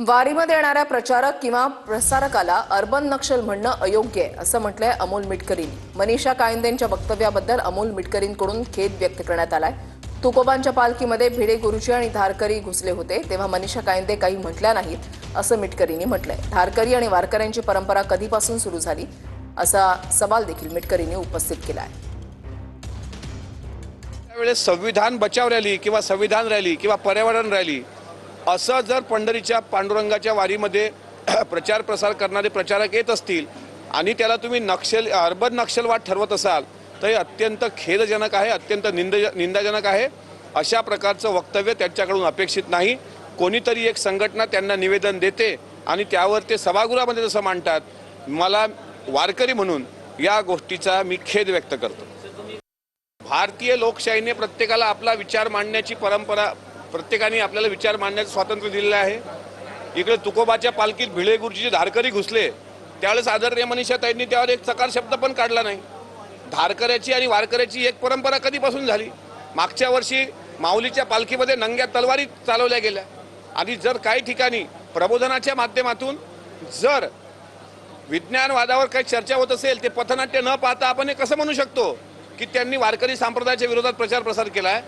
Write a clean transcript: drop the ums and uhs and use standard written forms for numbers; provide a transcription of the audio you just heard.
वारीमध्ये येणाऱ्या प्रचारक किंवा प्रसारकाला अर्बन नक्षल म्हणणं अयोग्य आहे असं म्हटलंय अमोल मिटकरींनी। मनीषा कायंदेंच्या वक्तव्याबद्दल अमोल मिटकरींकडून खेद व्यक्त करण्यात आलाय। तुकोबांच्या पालखीमध्ये भिडे गुरुजी आणि धारकरी घुसले होते तेव्हा मनीषा कायंदे काही म्हटल्या नाहीत असं मिटकरींनी म्हटलंय। धारकरी आणि वारकऱ्यांची परंपरा कधीपासून सुरू झाली असा सवाल देखील मिटकरींनी उपस्थित केलाय। त्यावेळेस संविधान बचाव रॅली किंवा संविधान रॅली किंवा पर्यावरण रॅली असं जर पंढरीच्या पांडुरंगाच्या वारीमध्ये प्रचार प्रसार करणारे प्रचारक येत असतील आणि त्याला तुम्ही अर्बन नक्षलवाद ठरवत असाल तर हे अत्यंत खेदजनक आहे, अत्यंत निंदाजनक आहे। अशा प्रकारचं वक्तव्य त्यांच्याकडून अपेक्षित नाही। कोणीतरी एक संघटना त्यांना निवेदन देते आणि त्यावर ते सभागृहामध्ये जसं मांडतात। मला वारकरी म्हणून या गोष्टीचा मी खेद व्यक्त करतो। भारतीय लोकशाहीने प्रत्येकाला आपला विचार मांडण्याची परंपरा, प्रत्येकाने आपल्याला विचार मांडण्याचं स्वातंत्र्य दिलेलं आहे। इकडे तुकोबाच्या पालखीत भिडे गुरुजीचे धारकरी घुसले त्यावेळेस आदरणीय मनीषाताईंनी त्यावर एक चकार शब्द पण काढला नाही। धारकऱ्याची आणि वारकऱ्याची एक परंपरा कधीपासून झाली? मागच्या वर्षी माऊलीच्या पालखीमध्ये नंग्या तलवारी चालवल्या गेल्या आणि जर काही ठिकाणी प्रबोधनाच्या माध्यमातून जर विज्ञानवादावर काही चर्चा होत असेल ते पथनाट्य न पाहता आपण हे कसं म्हणू शकतो की त्यांनी वारकरी संप्रदायाच्या विरोधात प्रचार प्रसार केलाय?